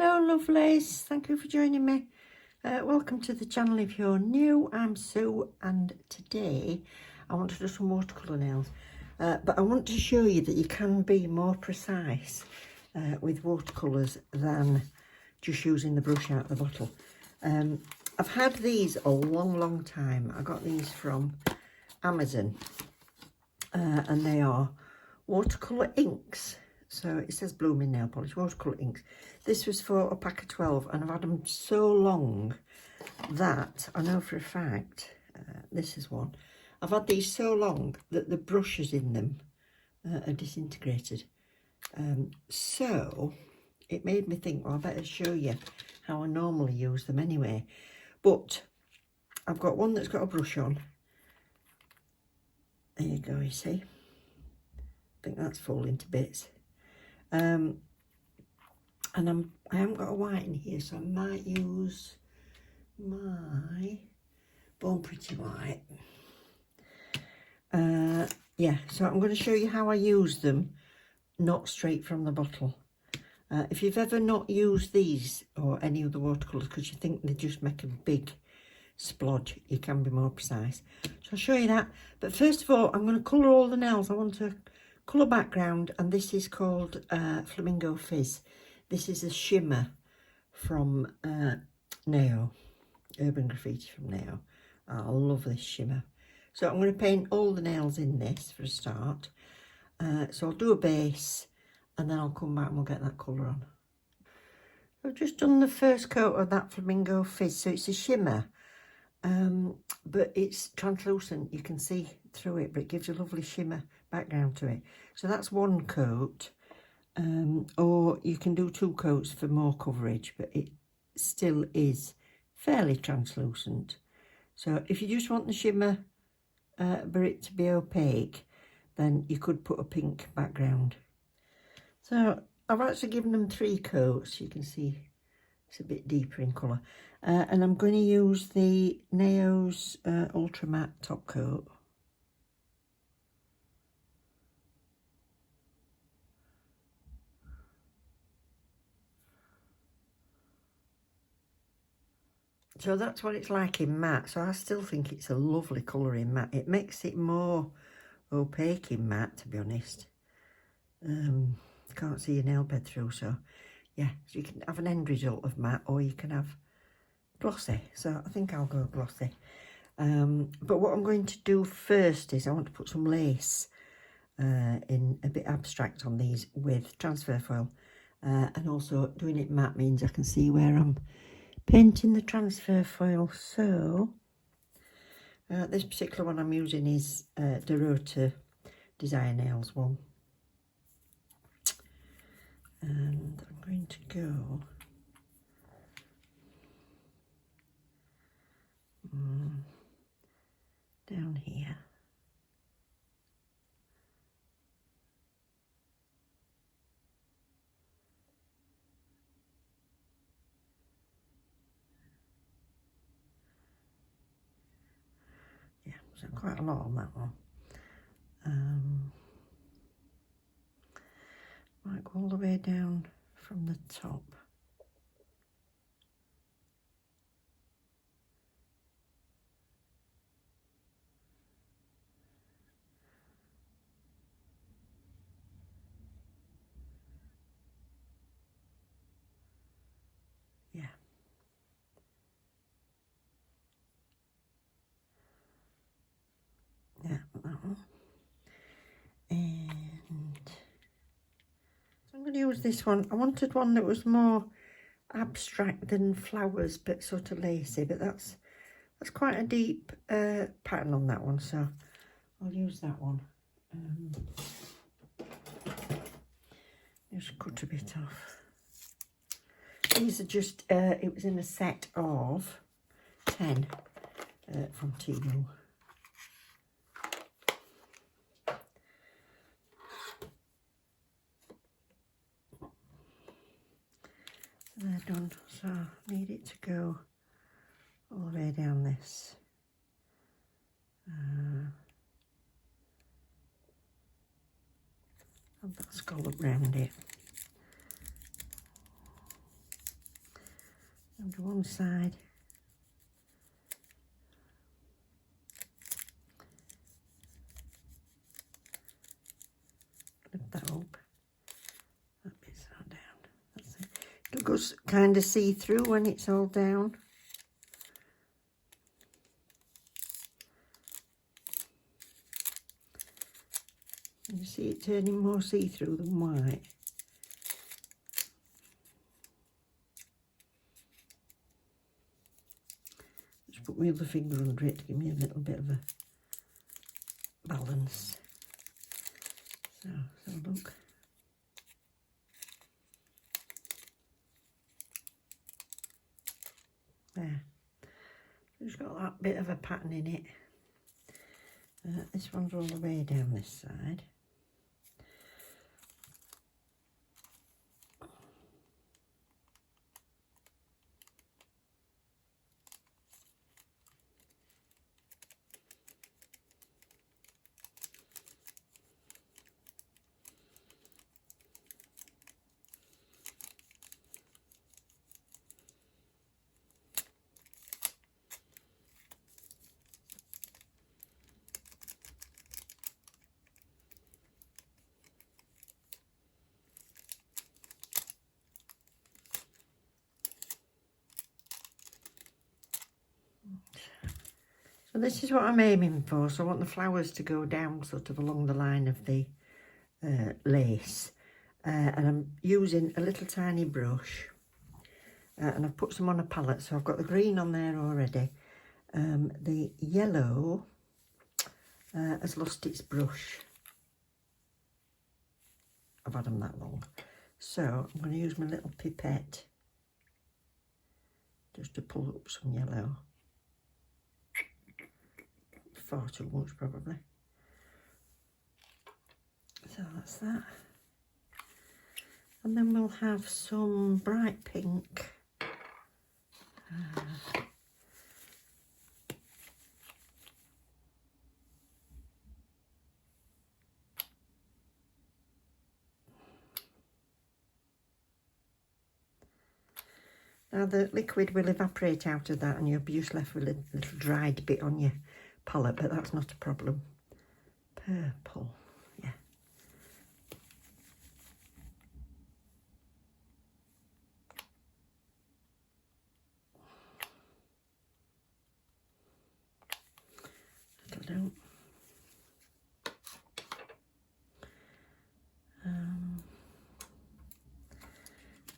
Hello lovelies, thank you for joining me. Welcome to the channel if you're new. I'm Sue and today I want to do some watercolour nails. But I want to show you that you can be more precise with watercolours than just using the brush out of the bottle. I've had these a long time. I got these from Amazon and they are watercolour inks. So it says blooming nail polish, watercolour inks. This was for a pack of 12 and I've had them so long that I know for a fact, this is one, I've had these so long that the brushes in them are disintegrated. So it made me think, well, I better show you how I normally use them anyway. But I've got one that's got a brush on. There you go, you see. I think that's falling to bits. And I haven't got a white in here, so I might use my Born Pretty White. Yeah, so I'm going to show you how I use them, not straight from the bottle. If you've ever not used these or any other watercolours because you think they just make a big splodge, you can be more precise. So I'll show you that. But first of all, I'm going to colour all the nails. I want to colour background, and this is called Flamingo Fizz. This is a shimmer from Neo, Urban Graffiti from Neo. I love this shimmer. So I'm going to paint all the nails in this for a start. So I'll do a base and then I'll come back and we'll get that colour on. I've just done the first coat of that Flamingo Fizz. So it's a shimmer, but it's translucent. You can see through it, but it gives a lovely shimmer background to it. So that's one coat. Or you can do two coats for more coverage, but it still is fairly translucent. So if you just want the shimmer but it to be opaque, then you could put a pink background. So I've actually given them 3 coats. You can see it's a bit deeper in colour. And I'm going to use the Neo's Ultra Matte top coat. So that's what it's like in matte. So I still think it's a lovely colour in matte. It makes it more opaque in matte, to be honest. Can't see your nail bed through, so yeah. So you can have an end result of matte, or you can have glossy. So I think I'll go glossy. But what I'm going to do first is I want to put some lace in a bit abstract on these with transfer foil. And also doing it matte means I can see where I'm painting the transfer foil. So this particular one I'm using is Dorota Desire Nails one, and I'm going to go down here. Yeah, so quite a lot on that one. Might go all the way down from the top. Yeah. Yeah, that one. And so I'm going to use this one. I wanted one that was more abstract than flowers, but sort of lacy, but that's quite a deep pattern on that one, so I'll use that one. Just cut a bit off. These are just, it was in a set of 10 from Temu. They're done, so I need it to go all the way down this. Have that scallop round it. And to one side. Lift that up. That bit's all down. That's it. It'll go kind of see-through when it's all down. You see it turning more see-through than white. Just put my other finger under it to give me a little bit of a balance. So look. There. It's got that bit of a pattern in it. This one's all the way down this side. So this is what I'm aiming for. So I want the flowers to go down sort of along the line of the lace. And I'm using a little tiny brush. And I've put some on a palette. So I've got the green on there already. The yellow has lost its brush. I've had them that long. So I'm going to use my little pipette just to pull up some yellow. Far too much probably. So that's that. And then we'll have some bright pink. Now the liquid will evaporate out of that and you'll be just left with a little dried bit on your palette, but that's not a problem. Purple, yeah. That'll do.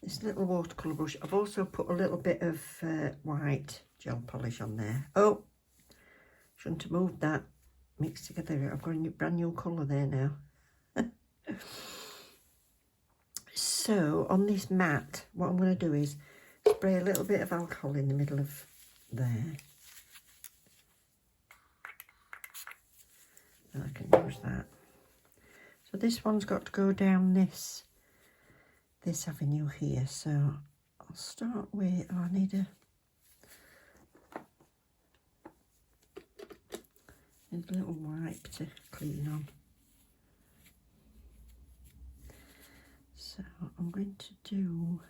This little watercolour brush, I've also put a little bit of white gel polish on there. Oh, shouldn't have moved that. Mixed together. I've got a brand new colour there now. So on this mat, what I'm going to do is spray a little bit of alcohol in the middle of there. So I can use that. So this one's got to go down this avenue here. So I'll start with, I need a little wipe to clean on. So I'm going to do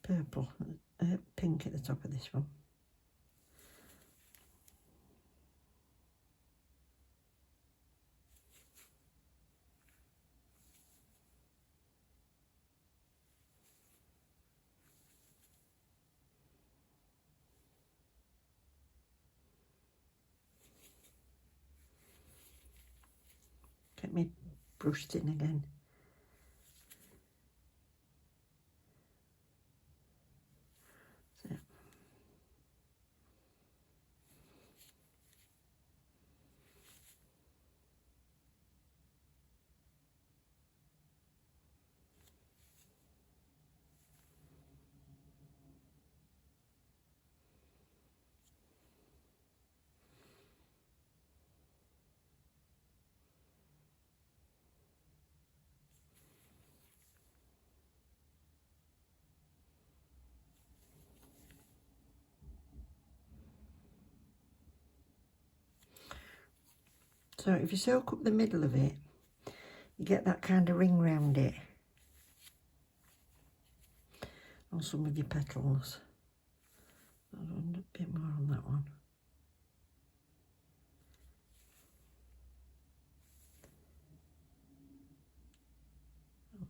purple, pink at the top of this one. Get me brushed in again. So if you soak up the middle of it, you get that kind of ring round it on some of your petals. bit more on that one.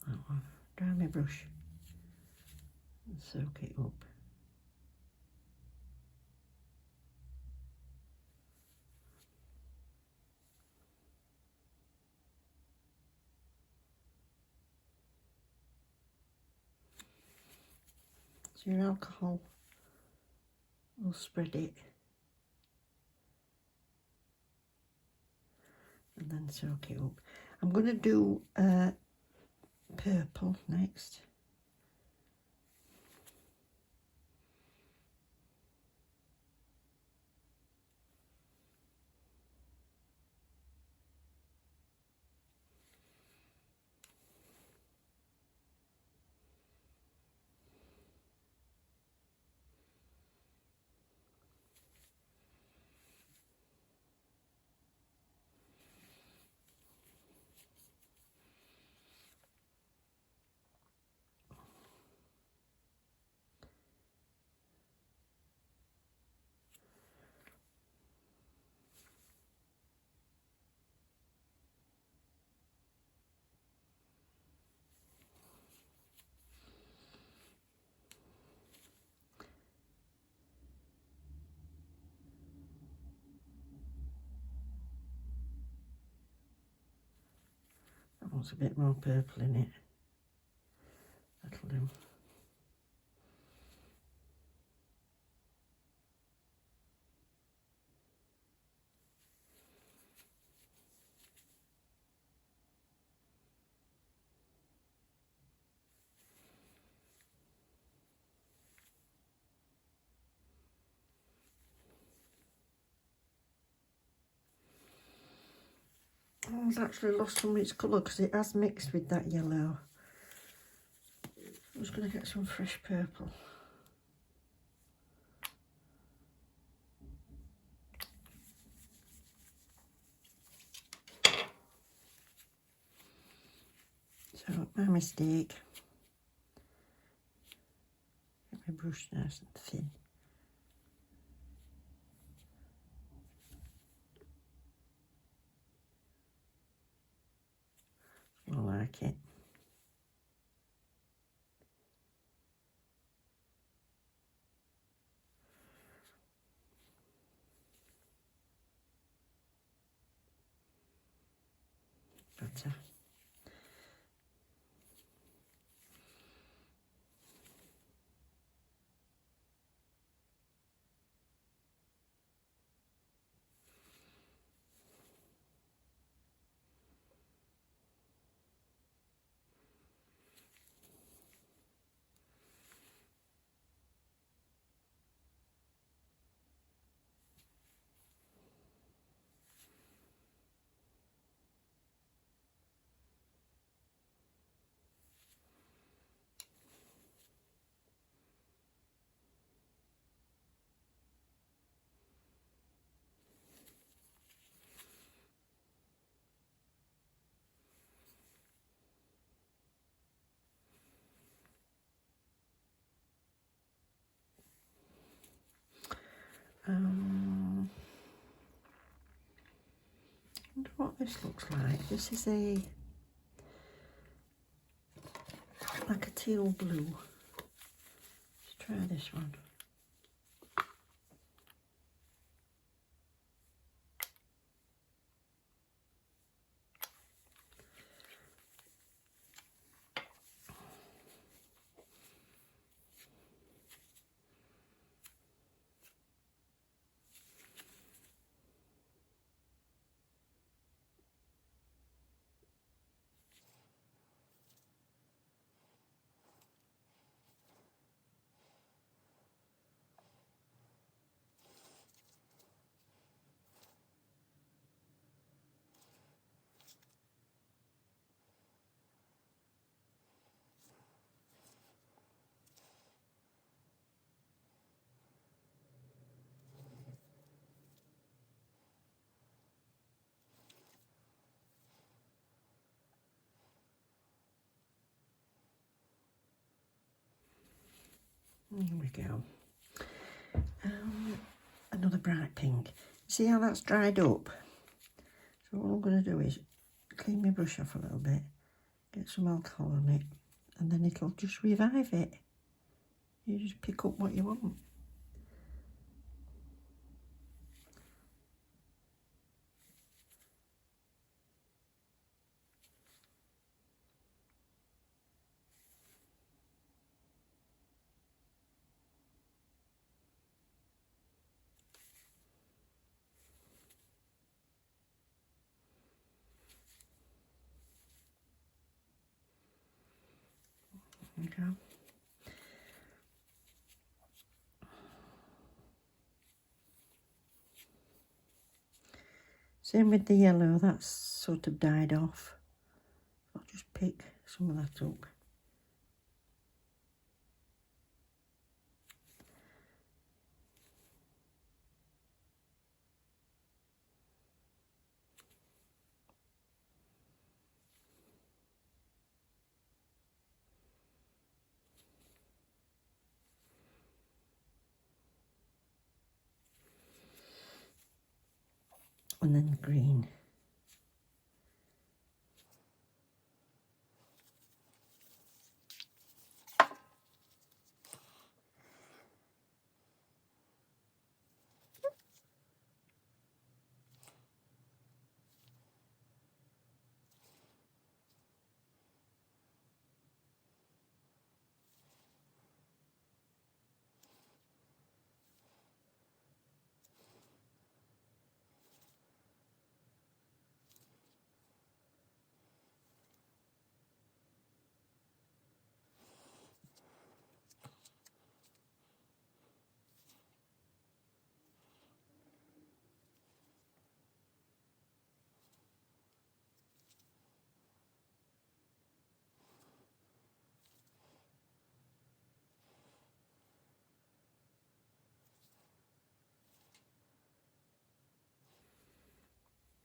That one. Dry my brush and soak it up. So your alcohol will spread it and then soak it up. I'm going to do purple next. That wants a bit more purple in it. That'll do. Oh, it's actually lost some of its colour because it has mixed with that yellow. I'm just going to get some fresh purple. So, my mistake. Get my brush nice and thin. I like it. Better. I wonder what this looks like. This is like a teal blue. Let's try this one. Here we go. Another bright pink. See how that's dried up? So what I'm going to do is clean my brush off a little bit, get some alcohol on it, and then it'll just revive it. You just pick up what you want. There we go. Same with the yellow, that's sort of died off. I'll just pick some of that up. And then green.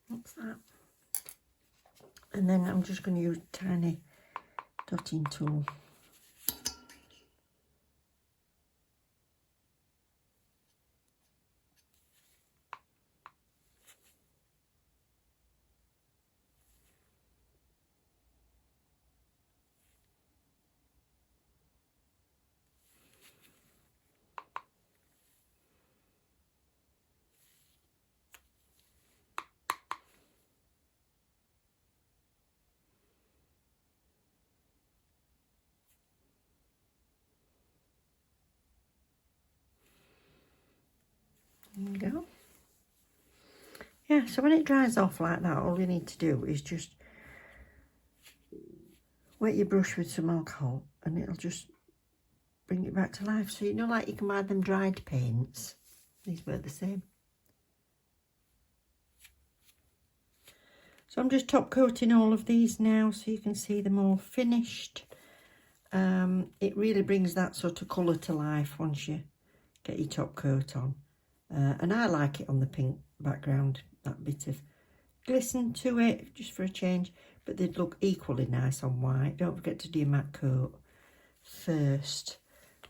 What's that? And then I'm just going to use a tiny dotting tool. There we go. Yeah, so when it dries off like that, all you need to do is just wet your brush with some alcohol and it'll just bring it back to life. So you know, like you can buy them dried paints. These work the same. So I'm just top coating all of these now so you can see them all finished. It really brings that sort of colour to life once you get your top coat on. And I like it on the pink background, that bit of glisten to it, just for a change. But they'd look equally nice on white. Don't forget to do your matte coat first,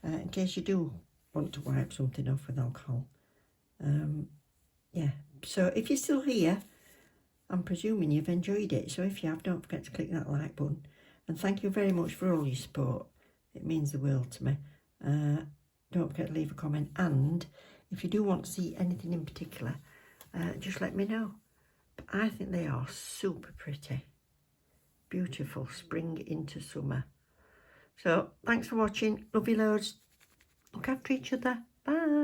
in case you do want to wipe something off with alcohol. Yeah, so if you're still here, I'm presuming you've enjoyed it. So if you have, don't forget to click that like button. And thank you very much for all your support. It means the world to me. Don't forget to leave a comment. And if you do want to see anything in particular, just let me know. But I think they are super pretty. Beautiful spring into summer. So thanks for watching. Love you loads. Look after each other. Bye.